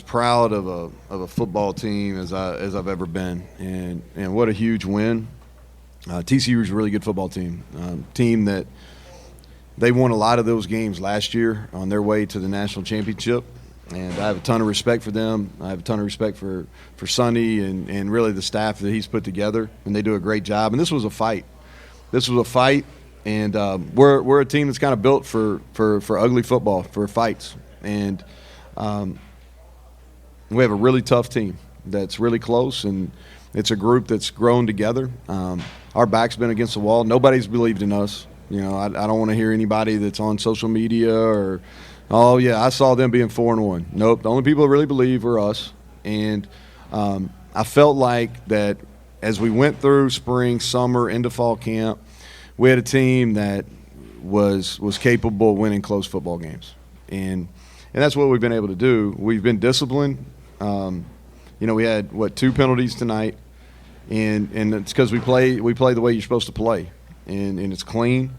proud of a football team as I've ever been, and what a huge win. TCU is a really good football team. Team that they won a lot of those games last year on their way to the national championship, and I have a ton of respect for them. I have a ton of respect for Sonny and really the staff that he's put together, and they do a great job. And this was a fight. And we're a team that's kind of built for ugly football, for fights. And we have a really tough team that's really close, and it's a group that's grown together. Our back's been against the wall. Nobody's believed in us. You know, I don't want to hear anybody that's on social media or, oh, yeah, I saw them being 4-1. Nope, the only people that really believe are us. And I felt like that as we went through spring, summer, into fall camp, we had a team that was capable of winning close football games. And that's what we've been able to do. We've been disciplined. We had, 2 penalties tonight, and it's because we play the way you're supposed to play, and it's clean.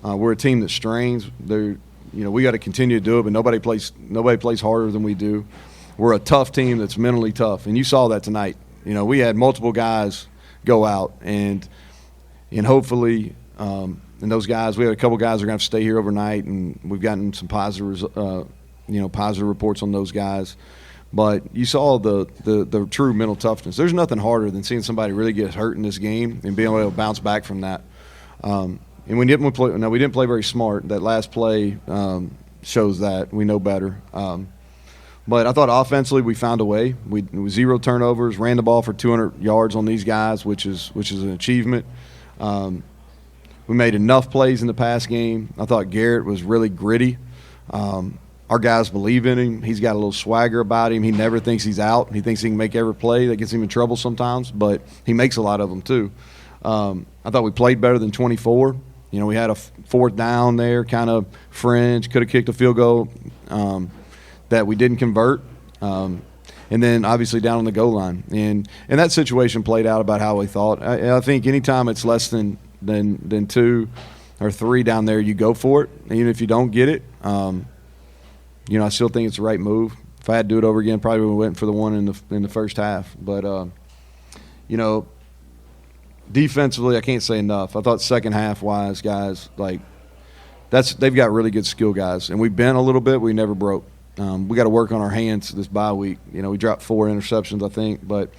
We're a team that strains. We got to continue to do it, but nobody plays harder than we do. We're a tough team that's mentally tough, and you saw that tonight. We had multiple guys go out, and hopefully, and those guys, we had a couple guys that are going to have to stay here overnight, and we've gotten some positive reports on those guys. But you saw the true mental toughness. There's nothing harder than seeing somebody really get hurt in this game and being able to bounce back from that. And we didn't play very smart. That last play shows that we know better. But I thought offensively we found a way. We 0 turnovers, ran the ball for 200 yards on these guys, which is an achievement. We made enough plays in the pass game. I thought Garrett was really gritty. Our guys believe in him. He's got a little swagger about him. He never thinks he's out. He thinks he can make every play. That gets him in trouble sometimes, but he makes a lot of them too. I thought we played better than 24. We had a 4th down there, kind of fringe. Could have kicked a field goal that we didn't convert. And then obviously down on the goal line. And that situation played out about how we thought. I think anytime it's less than 2 or 3 down there, you go for it. Even if you don't get it, I still think it's the right move. If I had to do it over again, probably would have went for the one in the first half. But defensively, I can't say enough. I thought second half wise, guys, they've got really good skill guys, and we bent a little bit. We never broke. We got to work on our hands this bye week. We dropped 4 interceptions, I think, but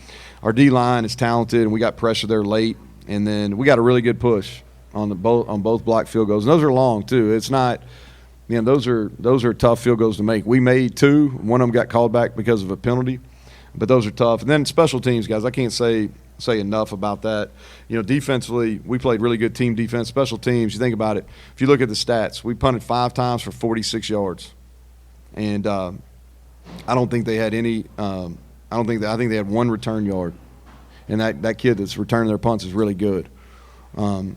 our D line is talented, and we got pressure there late, and then we got a really good push on both block field goals, and those are long too. It's not. Those are tough field goals to make. We made 2. One of them got called back because of a penalty, but those are tough. And then special teams, guys, I can't say enough about that. Defensively, we played really good team defense. Special teams, you think about it. If you look at the stats, we punted 5 times for 46 yards, and I don't think they had any. I think they had 1 return yard, and that kid that's returning their punts is really good. And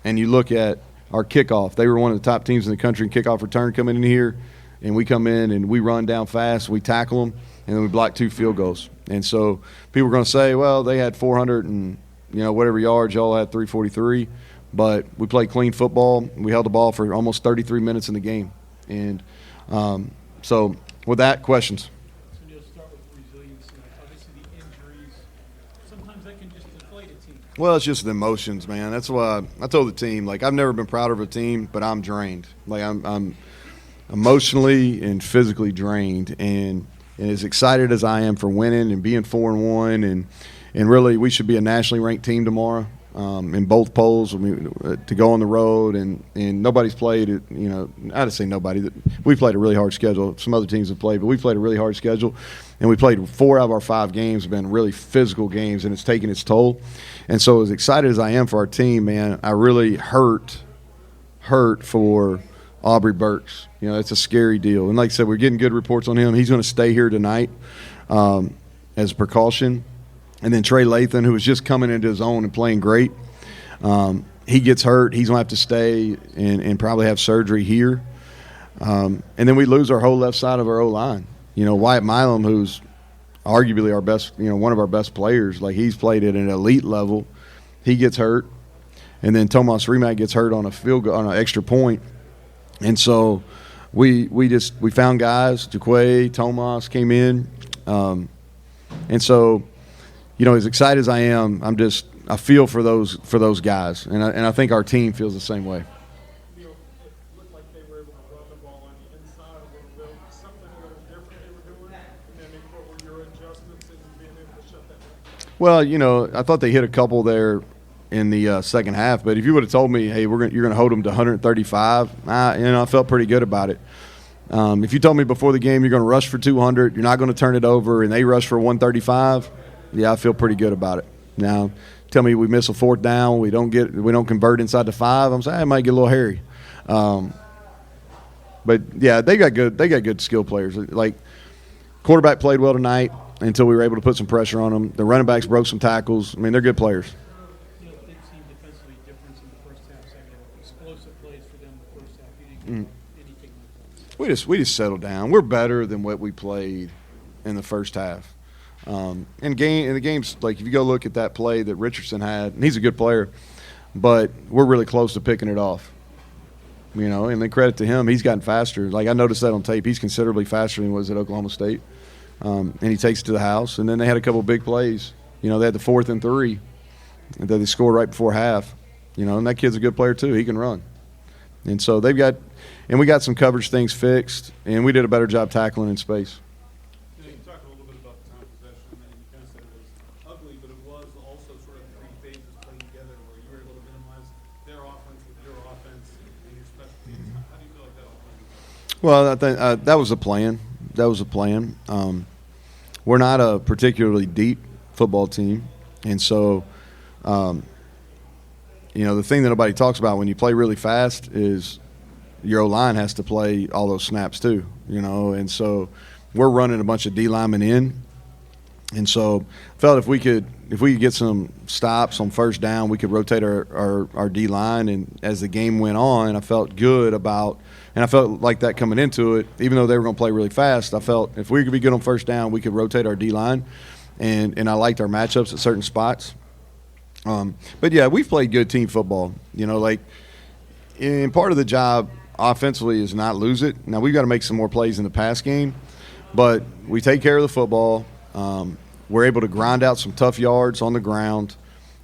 you look at our kickoff. They were one of the top teams in the country in kickoff return coming in here, and we come in and we run down fast, we tackle them, and then we block 2 field goals. And so people are going to say, well, they had 400 and whatever yards, y'all had 343, but we played clean football. We held the ball for almost 33 minutes in the game. And so with that, questions. So Neal, start with resilience. Obviously the injuries, sometimes that can just deflate a team. Well, it's just the emotions, man. That's why I told the team, I've never been prouder of a team, but I'm drained. I'm emotionally and physically drained, and as excited as I am for winning and being 4-1, and really we should be a nationally ranked team tomorrow in both polls. To go on the road, and nobody's played it. I just say nobody. We played a really hard schedule. Some other teams have played, but we played a really hard schedule, and we played 4 out of our 5 games have been really physical games, and it's taken its toll. And so as excited as I am for our team, man, I really hurt for Aubrey Burks. It's a scary deal. And like I said, we're getting good reports on him. He's going to stay here tonight as a precaution. And then Trey Lathan, who was just coming into his own and playing great, he gets hurt. He's going to have to stay and probably have surgery here. And then we lose our whole left side of our O-line. Wyatt Milam, who's arguably our best, one of our best players, he's played at an elite level. He gets hurt. And then Tomas Remak gets hurt on a field goal, on an extra point. And so we found guys. Jaquay, Tomas came in. And so, as excited as I am, I feel for those guys, and I think our team feels the same way. Neal, it looked like they were able to run the ball on the inside a little bit, something a little different they were doing, and then what were your adjustments in being able to shut that down? Well, I thought they hit a couple there in the second half, but if you would have told me, hey, you're going to hold them to 135, I felt pretty good about it. If you told me before the game you're going to rush for 200, you're not going to turn it over, and they rush for 135, yeah, I feel pretty good about it. Now, tell me we miss a fourth down, we don't convert inside the 5, I'm saying it might get a little hairy. But yeah, they got good skill players. Like, quarterback played well tonight until we were able to put some pressure on them. The running backs broke some tackles. I mean, they're good players. Neal, it did seem defensively difference in the first half, second half. Explosive plays for them in the first half. You didn't get anything like that. We just settled down. We're better than what we played in the first half. In the games, like if you go look at that play that Richardson had, and he's a good player, but we're really close to picking it off. And then credit to him, he's gotten faster. Like I noticed that on tape, he's considerably faster than he was at Oklahoma State. And he takes it to the house. And then they had a couple big plays. They had the 4th and 3 that they scored right before half. And that kid's a good player too. He can run. And so we got some coverage things fixed, and we did a better job tackling in space. You talked a little bit about the time possession, and you kind of said it was ugly, but it was also sort of 3 phases playing together where you were able to minimize their offense with your offense and your special teams. How do you feel like that all played together? Well, I think that was a plan. We're not a particularly deep football team, and so, the thing that nobody talks about when you play really fast is your O-line has to play all those snaps too, and so we're running a bunch of D linemen in, and so I felt if we could get some stops on first down, we could rotate our D line, and as the game went on, I felt good about. And I felt like that coming into it, even though they were going to play really fast, I felt if we could be good on first down, we could rotate our D-line, and I liked our matchups at certain spots. But, yeah, we've played good team football. And part of the job offensively is not lose it. Now, we've got to make some more plays in the pass game, but we take care of the football. We're able to grind out some tough yards on the ground,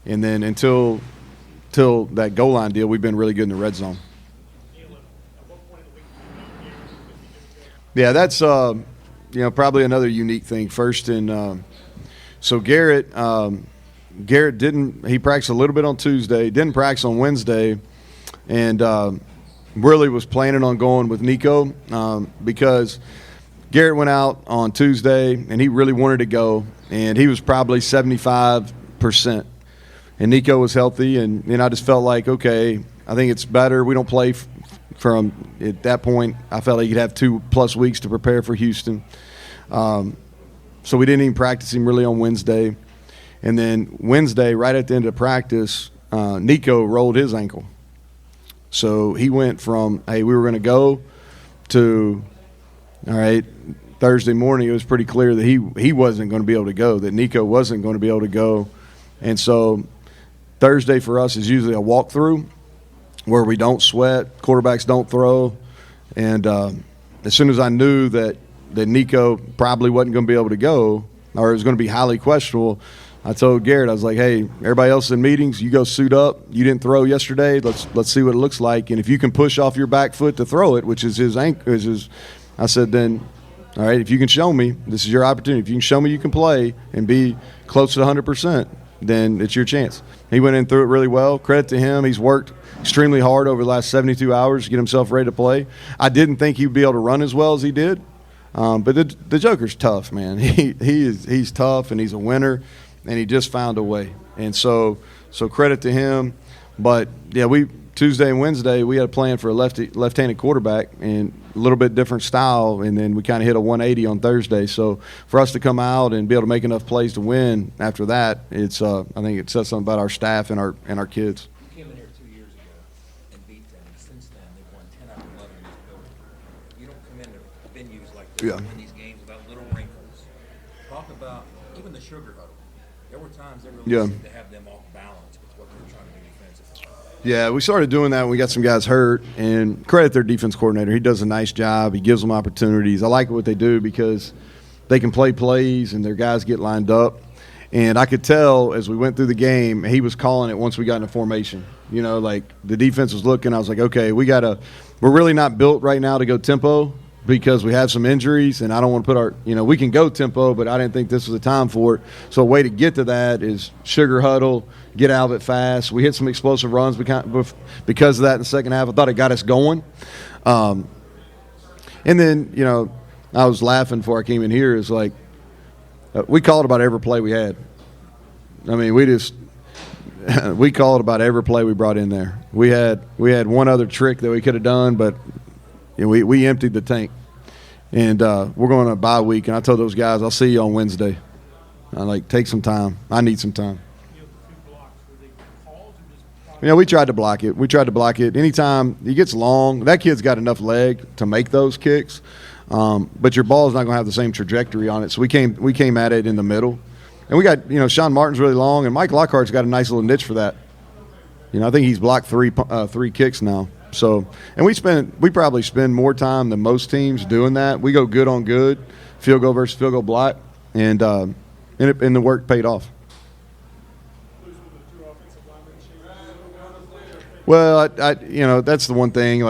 and then until that goal line deal, we've been really good in the red zone. Yeah, that's probably another unique thing. First, so Garrett he practiced a little bit on Tuesday, didn't practice on Wednesday, and really was planning on going with Nico because Garrett went out on Tuesday and he really wanted to go, and he was probably 75%, and Nico was healthy, and I just felt like, okay, I think it's better we don't play from at that point. I felt like he'd have 2+ weeks to prepare for Houston. So we didn't even practice him really on Wednesday. And then Wednesday, right at the end of practice, Nico rolled his ankle. So he went from, hey, we were going to go to, all right, Thursday morning it was pretty clear that he wasn't going to be able to go, that Nico wasn't going to be able to go. And so Thursday for us is usually a walkthrough where we don't sweat, quarterbacks don't throw. And as soon as I knew that Nico probably wasn't going to be able to go, or it was going to be highly questionable, I told Garrett, I was like, hey, everybody else in meetings, you go suit up. You didn't throw yesterday. Let's see what it looks like. And if you can push off your back foot to throw it, which is his ankle, I said, then, all right, if you can show me, this is your opportunity. If you can show me you can play and be close to 100%, then it's your chance. He went in through it really well. Credit to him. He's worked extremely hard over the last 72 hours to get himself ready to play. I didn't think he'd be able to run as well as he did, but the Joker's tough, man. He's tough, and he's a winner, and he just found a way. And so credit to him. But, yeah, Tuesday and Wednesday we had a plan for a left-handed quarterback and a little bit different style, and then we kind of hit a 180 on Thursday. So for us to come out and be able to make enough plays to win after that, I think it says something about our staff and our kids. You came in here 2 years ago and beat them. Since then, they've won 10 out of 11 in this building. You don't come into venues like this and win these games without little wrinkles. Talk about even the sugar huddle. There were times they really seemed to have them off balance with what they were trying to do defensively. Yeah, we started doing that when we got some guys hurt, and credit their defense coordinator. He does a nice job. He gives them opportunities. I like what they do because they can play plays and their guys get lined up. And I could tell as we went through the game, he was calling it once we got into formation. You know, like the defense was looking. I was like, okay, we're really not built right now to go tempo because we have some injuries, and I don't want to put we can go tempo, but I didn't think this was the time for it. So a way to get to that is sugar huddle, get out of it fast. We hit some explosive runs because of that in the second half. I thought it got us going. And then, I was laughing before I came in here. It's like we called about every play we had. I mean, we called about every play we brought in there. We had one other trick that we could have done, but we emptied the tank. And we're going on a bye week, and I told those guys, I'll see you on Wednesday. Take some time. I need some time. We tried to block it. Anytime he gets long, that kid's got enough leg to make those kicks, but your ball's not going to have the same trajectory on it. So we came at it in the middle. And we got, Sean Martin's really long, and Mike Lockhart's got a nice little niche for that. I think he's blocked three kicks now. So, and we probably spend more time than most teams doing that. We go good on good, field goal versus field goal block, and the work paid off. Well, that's the one thing.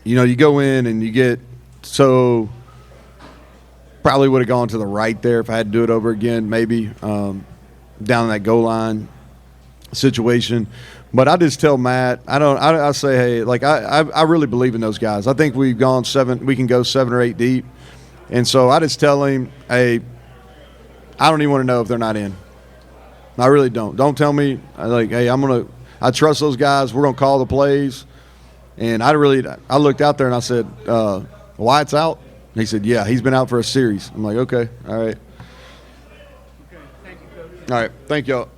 You go in and you get so. Probably would have gone to the right there if I had to do it over again, maybe down that goal line situation. But I just tell Matt, I say, hey, I really believe in those guys. I think we can go 7 or 8 deep. And so I just tell him, hey, I don't even want to know if they're not in. I really don't. Don't tell me, hey, I trust those guys. We're going to call the plays. And I looked out there and I said, Wyatt's out? And he said, yeah, he's been out for a series. I'm like, okay, all right. Okay, thank you, Coach. All right, thank y'all.